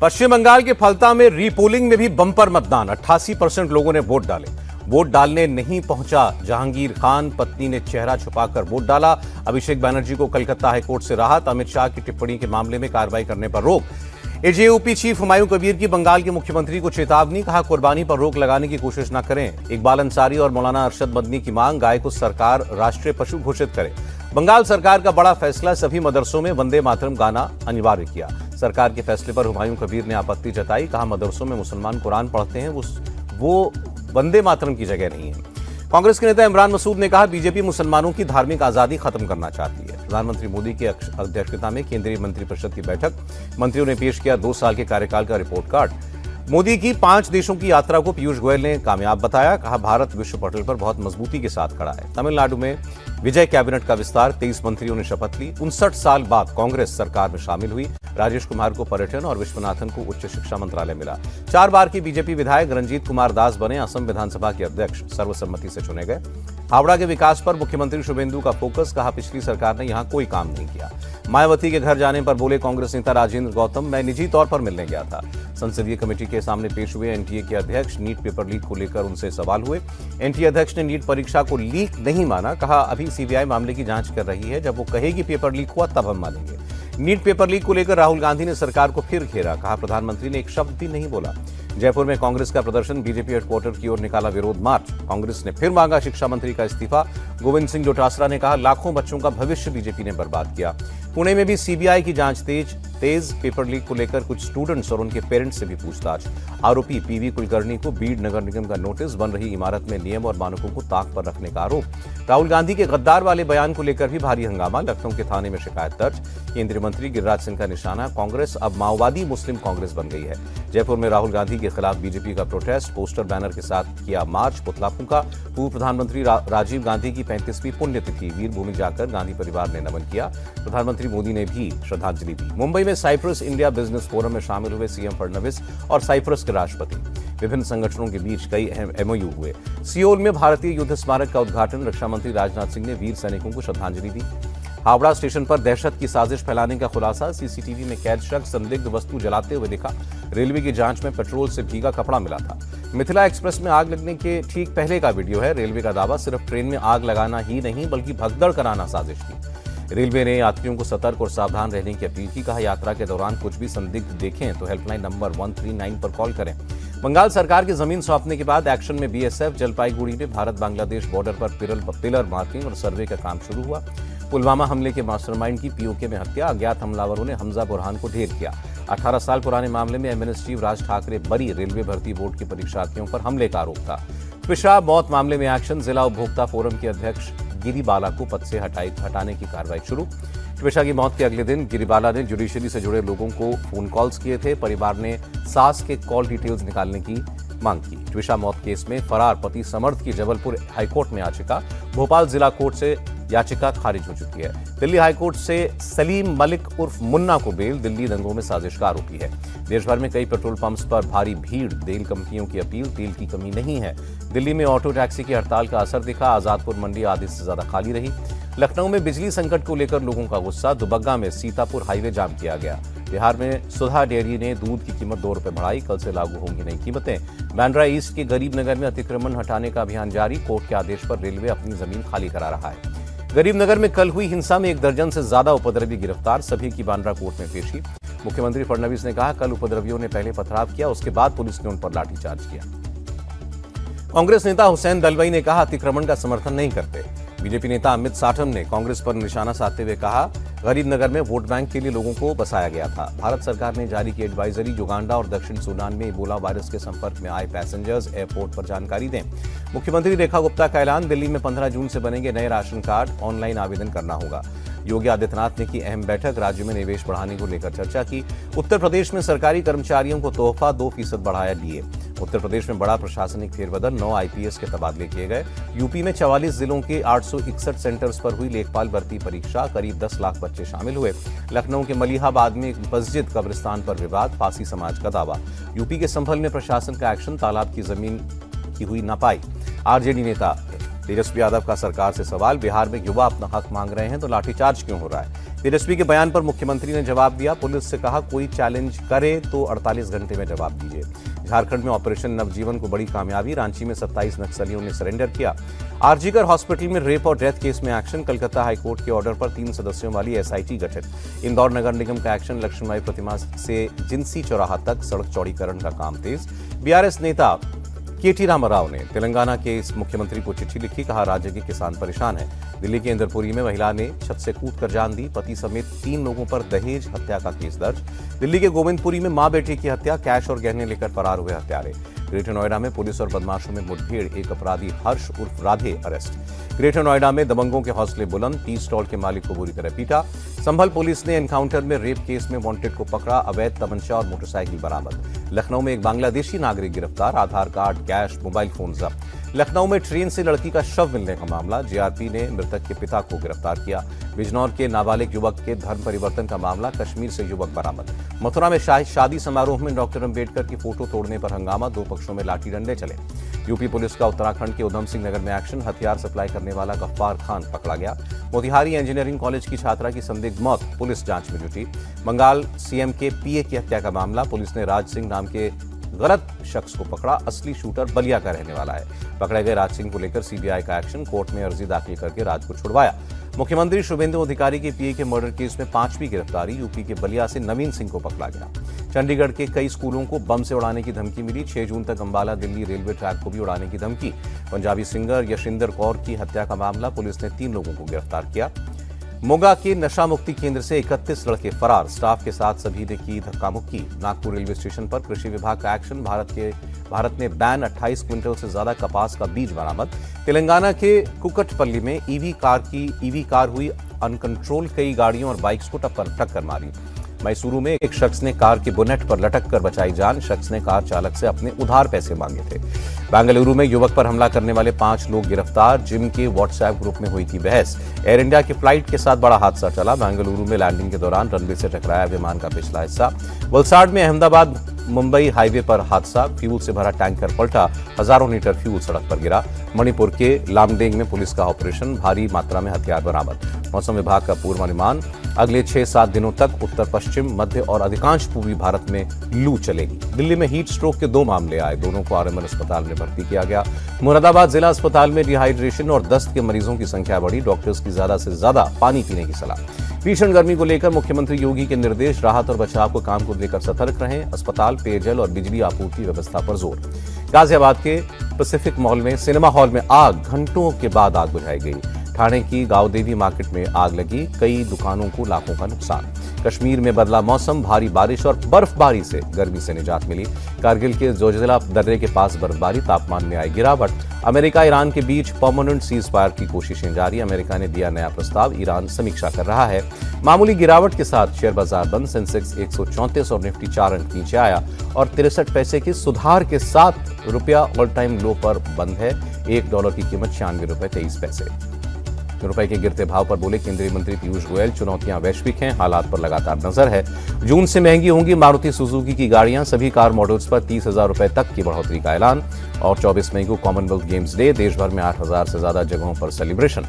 पश्चिम बंगाल के फलता में रीपोलिंग में भी बम्पर मतदान। 88% लोगों ने वोट डाले। वोट डालने नहीं पहुंचा जहांगीर खान, पत्नी ने चेहरा छुपाकर वोट डाला। अभिषेक बनर्जी को कलकत्ता हाईकोर्ट से राहत। अमित शाह की टिप्पणी के मामले में कार्रवाई करने पर रोक। एजेयूपी चीफ हुमायूं कबीर की बंगाल के मुख्यमंत्री को चेतावनी, कहा कुर्बानी पर रोक लगाने की कोशिश न करें। इकबाल अंसारी और मौलाना अरशद मदनी की मांग, गाय को सरकार राष्ट्रीय पशु घोषित करे। बंगाल सरकार का बड़ा फैसला, सभी मदरसों में वंदे मातरम गाना अनिवार्य किया। सरकार के फैसले पर हुमायूं कबीर ने आपत्ति जताई, कहा मदरसों में मुसलमान कुरान पढ़ते हैं, वो वंदे मातरम की जगह नहीं है। कांग्रेस के नेता इमरान मसूद ने कहा बीजेपी मुसलमानों की धार्मिक आजादी खत्म करना चाहती है। प्रधानमंत्री मोदी की अध्यक्षता में केंद्रीय मंत्रिपरिषद की बैठक, मंत्रियों ने पेश किया 2 साल के कार्यकाल का रिपोर्ट कार्ड। मोदी की 5 देशों की यात्रा को पीयूष गोयल ने कामयाब बताया, कहा भारत विश्व पटल पर बहुत मजबूती के साथ खड़ा है। तमिलनाडु में विजय कैबिनेट का विस्तार, 23 मंत्रियों ने शपथ ली। 59 साल बाद कांग्रेस सरकार में शामिल हुई। राजेश कुमार को पर्यटन और विश्वनाथन को उच्च शिक्षा मंत्रालय मिला। 4 बार की बीजेपी विधायक रंजीत कुमार दास बने असम विधानसभा के अध्यक्ष, सर्वसम्मति से चुने गए। हावड़ा के विकास पर मुख्यमंत्री शुभेंदु का फोकस, कहा पिछली सरकार ने यहां कोई काम नहीं किया। मायावती के घर जाने पर बोले कांग्रेस नेता राजेंद्र गौतम, मैं निजी तौर पर मिलने गया था। संसदीय कमेटी के सामने पेश हुए एनटीए के अध्यक्ष, नीट पेपर लीक को लेकर उनसे सवाल हुए। एनटीए अध्यक्ष ने नीट परीक्षा को लीक नहीं माना, कहा अभी सीबीआई मामले की जांच कर रही है, जब वो कहेगी पेपर लीक हुआ तब हम मानेंगे। नीट पेपर लीक को लेकर राहुल गांधी ने सरकार को फिर घेरा, कहा प्रधानमंत्री ने एक शब्द भी नहीं बोला। जयपुर में कांग्रेस का प्रदर्शन, बीजेपी हेडक्वार्टर की ओर निकाला विरोध मार्च। कांग्रेस ने फिर मांगा शिक्षा मंत्री का इस्तीफा। गोविंद सिंह डोटासरा ने कहा लाखों बच्चों का भविष्य बीजेपी ने बर्बाद किया। पुणे में भी सीबीआई की जांच तेज। पेपर लीक को लेकर कुछ स्टूडेंट्स और उनके पेरेंट्स से भी पूछताछ। आरोपी पीवी कुलकर्णी को बीड नगर निगम का नोटिस, बन रही इमारत में नियम और मानकों को ताक पर रखने का आरोप। राहुल गांधी के गद्दार वाले बयान को लेकर भी भारी हंगामा, लखनऊ के थाने में शिकायत दर्ज। केंद्रीय मंत्री गिरिराज सिंह का निशाना, कांग्रेस अब माओवादी मुस्लिम कांग्रेस बन गई है। जयपुर में राहुल गांधी के खिलाफ बीजेपी का प्रोटेस्ट, पोस्टर बैनर के साथ किया मार्च, पुतला फूंका। पूर्व प्रधानमंत्री राजीव गांधी की 35वीं पुण्यतिथि, वीर भूमि जाकर गांधी परिवार ने नमन किया। प्रधानमंत्री मोदी ने भी श्रद्धांजलि दी। मुंबई में साइप्रस इंडिया बिजनेस फोरम में शामिल हुए सीएम फडणवीस और साइप्रस के राष्ट्रपति। विभिन्न संगठनों के बीच कई अहम एमओयू हुए। सियोल में भारतीय युद्ध स्मारक का उद्घाटन, रक्षा मंत्री राजनाथ सिंह ने वीर सैनिकों को श्रद्धांजलि दी। हावड़ा स्टेशन पर दहशत की साजिश फैलाने का खुलासा, सीसीटीवी में कैद शख्स संदिग्ध वस्तु जलाते हुए दिखा। रेलवे की जांच में पेट्रोल से भीगा कपड़ा मिला था। मिथिला एक्सप्रेस में आग लगने के ठीक पहले का वीडियो है। रेलवे का दावा, सिर्फ ट्रेन में आग लगाना ही नहीं बल्कि भगदड़ कराना साजिश थी। रेलवे ने यात्रियों को सतर्क और सावधान रहने की अपील की, कहा यात्रा के दौरान कुछ भी संदिग्ध देखें तो हेल्पलाइन नंबर 139 पर कॉल करें। बंगाल सरकार की जमीन सौंपने के बाद एक्शन में बीएसएफ। जलपाईगुड़ी में भारत बांग्लादेश बॉर्डर पर पिलर मार्किंग और सर्वे का काम शुरू हुआ। पुलवामा हमले के मास्टरमाइंड की पीओके में हत्या, अज्ञात हमलावरों ने हमजा बुरहान को ढेर किया। 18 साल पुराने मामले में एमएनएस चीफ राज ठाकरे बरी, रेलवे भर्ती बोर्ड के परीक्षार्थियों पर हमले का आरोप था। पिशा मौत मामले में एक्शन, जिला उपभोक्ता फोरम के अध्यक्ष गिरिबाला को पद से हटाने की कार्रवाई शुरू। ट्विशा की मौत के अगले दिन गिरिबाला ने जुडिशरी से जुड़े लोगों को फोन कॉल्स किए थे। परिवार ने सास के कॉल डिटेल्स निकालने की मांग की। ट्विशा मौत केस में फरार पति समर्थ की जबलपुर हाईकोर्ट में याचिका, भोपाल जिला कोर्ट से याचिका खारिज हो चुकी है। दिल्ली हाईकोर्ट से सलीम मलिक उर्फ मुन्ना को बेल, दिल्ली दंगों में साजिश का आरोपी है। देश भर में कई पेट्रोल पंप्स पर भारी भीड़, तेल कंपनियों की अपील, तेल की कमी नहीं है। दिल्ली में ऑटो टैक्सी की हड़ताल का असर दिखा, आजादपुर मंडी आधे से ज्यादा खाली रही। लखनऊ में बिजली संकट को लेकर लोगों का गुस्सा, दुबग्गा में सीतापुर हाईवे जाम किया गया। बिहार में सुधा डेयरी ने दूध की कीमत 2 रुपए बढ़ाई, कल से लागू होंगी नई कीमतें। बांद्रा ईस्ट के गरीब नगर में अतिक्रमण हटाने का अभियान जारी, कोर्ट के आदेश पर रेलवे अपनी जमीन खाली करा रहा है। गरीब नगर में कल हुई हिंसा में 1 दर्जन से ज्यादा उपद्रवी गिरफ्तार, सभी की बांद्रा कोर्ट में पेशी। मुख्यमंत्री फडणवीस ने कहा कल उपद्रवियों ने पहले पथराव किया, उसके बाद पुलिस ने उन पर लाठीचार्ज किया। कांग्रेस नेता हुसैन दलवाई ने कहा अतिक्रमण का समर्थन नहीं करते। बीजेपी नेता अमित साठम ने कांग्रेस पर निशाना साधते हुए कहा गरीब नगर में वोट बैंक के लिए लोगों को बसाया गया था। भारत सरकार ने जारी की एडवाइजरी, युगांडा और दक्षिण सूडान में इबोला वायरस के संपर्क में आए पैसेंजर्स एयरपोर्ट पर जानकारी दें। मुख्यमंत्री रेखा गुप्ता का ऐलान, दिल्ली में 15 जून से बनेंगे नए राशन कार्ड, ऑनलाइन आवेदन करना होगा। योगी आदित्यनाथ ने की अहम बैठक, राज्य में निवेश बढ़ाने को लेकर चर्चा की। उत्तर प्रदेश में सरकारी कर्मचारियों को तोहफा 2% बढ़ाया डीए। उत्तर प्रदेश में बड़ा प्रशासनिक फेरबदल, 9 आईपीएस के तबादले किए गए। यूपी में 44 जिलों के 861 सेंटर्स पर हुई लेखपाल भर्ती परीक्षा, करीब 10 लाख बच्चे शामिल हुए। लखनऊ के मलिहाबाद में एक मस्जिद कब्रिस्तान पर विवाद, पासी समाज का दावा। यूपी के संभल में प्रशासन का एक्शन, तालाब की जमीन की हुई नपाई। आरजेडी नेता तेजस्वी यादव का सरकार से सवाल, बिहार में युवा अपना हक मांग रहे हैं तो लाठीचार्ज क्यों हो रहा है? तेजस्वी के बयान पर मुख्यमंत्री ने जवाब दिया, पुलिस से कहा कोई चैलेंज करे तो 48 घंटे में जवाब दीजिए। झारखंड में ऑपरेशन नवजीवन को बड़ी कामयाबी, रांची में 27 नक्सलियों ने सरेंडर किया। आरजीकर हॉस्पिटल में रेप और डेथ केस में एक्शन, कलकत्ता हाईकोर्ट के ऑर्डर पर 3 सदस्यों वाली एसआईटी गठित। इंदौर नगर निगम का एक्शन, लक्ष्मीबाई प्रतिमा से जिंसी चौराहा तक सड़क चौड़ीकरण का काम तेज। बीआरएस नेता केटी रामाराव ने तेलंगाना के इस मुख्यमंत्री को चिट्ठी लिखी, कहा राज्य के किसान परेशान है। दिल्ली के इंदरपुरी में महिला ने छत से कूदकर जान दी, पति समेत 3 लोगों पर दहेज हत्या का केस दर्ज। दिल्ली के गोविंदपुरी में मां बेटे की हत्या, कैश और गहने लेकर फरार हुए हत्यारे। ग्रेटर नोएडा में पुलिस और बदमाशों में मुठभेड़, एक अपराधी हर्ष उर्फ राधे अरेस्ट। ग्रेटर नोएडा में दबंगों के हौसले बुलंद, टी स्टॉल के मालिक को बुरी तरह पीटा। संभल पुलिस ने एनकाउंटर में रेप केस में वांटेड को पकड़ा, अवैध तमंचा और मोटरसाइकिल बरामद। लखनऊ में एक बांग्लादेशी नागरिक गिरफ्तार, आधार कार्ड, कैश, मोबाइल फोन जब्त। लखनऊ में ट्रेन से लड़की का शव मिलने का मामला, जीआरपी ने मृतक के पिता को गिरफ्तार किया। बिजनौर के नाबालिग युवक के धर्म परिवर्तन का मामला, कश्मीर से युवक बरामद। मथुरा में शादी समारोह में डॉक्टर अंबेडकर की फोटो तोड़ने पर हंगामा, 2 पक्षों में लाठी डंडे चले। यूपी पुलिस का उत्तराखंड के उधम सिंह नगर में एक्शन, हथियार सप्लाई करने वाला गफ्फार खान पकड़ा गया। मोतिहारी इंजीनियरिंग कॉलेज की छात्रा की संदिग्ध मौत, पुलिस जांच में जुटी। बंगाल सीएम के पीए की हत्या का मामला, पुलिस ने राज सिंह नाम के गलत शख्स को पकड़ा, असली शूटर बलिया का रहने वाला है। पकड़े गए राज सिंह को लेकर सीबीआई का एक्शन, कोर्ट में अर्जी दाखिल करके राज को छुड़वाया। मुख्यमंत्री शुभेंदु अधिकारी के पीए के मर्डर केस में 5वीं गिरफ्तारी, यूपी के बलिया से नवीन सिंह को पकड़ा गया। चंडीगढ़ के कई स्कूलों को बम से उड़ाने की धमकी मिली, 6 जून तक अंबाला दिल्ली रेलवे ट्रैक को भी उड़ाने की धमकी। पंजाबी सिंगर यशिंदर कौर की हत्या का मामला, पुलिस ने 3 लोगों को गिरफ्तार किया। मोगा के नशा मुक्ति केंद्र से 31 लड़के फरार, स्टाफ के साथ सभी ने की धक्का मुक्की। नागपुर रेलवे स्टेशन पर कृषि विभाग का एक्शन, भारत ने बैन 28 क्विंटल से ज्यादा कपास का बीज बरामद। तेलंगाना के कुकटपल्ली में ईवी कार हुई अनकंट्रोल, कई गाड़ियों और बाइक्स को टक्कर मारी। मैसूरू में एक शख्स ने कार के बोनेट पर लटक कर बचाई जान, शख्स ने कार चालक से अपने उधार पैसे मांगे थे। बेंगलुरु में युवक पर हमला करने वाले 5 लोग गिरफ्तार, जिम के व्हाट्सएप ग्रुप में हुई थी बहस। एयर इंडिया की फ्लाइट के साथ बड़ा हादसा चला, बेंगलुरु में लैंडिंग के दौरान रनवे से टकराया विमान का पिछला हिस्सा। वलसाड में अहमदाबाद मुंबई हाईवे पर हादसा, फ्यूल से भरा टैंकर पलटा, हजारों लीटर फ्यूल सड़क पर गिरा। मणिपुर के लामडेंग में पुलिस का ऑपरेशन, भारी मात्रा में हथियार बरामद। मौसम विभाग का पूर्वानुमान, अगले 6-7 दिनों तक उत्तर पश्चिम, मध्य और अधिकांश पूर्वी भारत में लू चलेगी। दिल्ली में हीट स्ट्रोक के 2 मामले आए, दोनों को आरएमएल अस्पताल में भर्ती किया गया। मुरादाबाद जिला अस्पताल में डिहाइड्रेशन और दस्त के मरीजों की संख्या बढ़ी, डॉक्टर्स की ज्यादा से ज्यादा पानी पीने की सलाह। भीषण गर्मी को लेकर मुख्यमंत्री योगी के निर्देश, राहत और बचाव को काम को लेकर सतर्क रहें, अस्पताल, पेयजल और बिजली आपूर्ति व्यवस्था पर जोर। गाजियाबाद के पैसिफिक मॉल में सिनेमा हॉल में आग, घंटों के बाद आग बुझाई गई। ठाणे की गांवदेवी मार्केट में आग लगी, कई दुकानों को लाखों का नुकसान। कश्मीर में बदला मौसम, भारी बारिश और बर्फबारी से गर्मी से निजात मिली। कारगिल के जोजिला दर्रे के पास बर्फबारी, तापमान में आई गिरावट। अमेरिका ईरान के बीच परमानेंट सीज फायर की कोशिशें जारी, अमेरिका ने दिया नया प्रस्ताव, ईरान समीक्षा कर रहा है। मामूली गिरावट के साथ शेयर बाजार बंद, सेंसेक्स 134 और निफ्टी 4 अंक नीचे आया और 63 पैसे के सुधार के साथ रुपया ऑल टाइम लो पर बंद है। $1 की कीमत 96 रुपए 23 पैसे। रुपए के गिरते भाव पर बोले केंद्रीय मंत्री पीयूष गोयल, चुनौतियां वैश्विक हैं, हालात पर लगातार नजर है। जून से महंगी होंगी मारुति सुजुकी की गाड़ियां, सभी कार मॉडल्स पर 30,000 रुपए तक की बढ़ोतरी का ऐलान। और 24 मई को कॉमनवेल्थ गेम्स डे, देश भर में 8,000 से ज्यादा जगहों पर सेलिब्रेशन।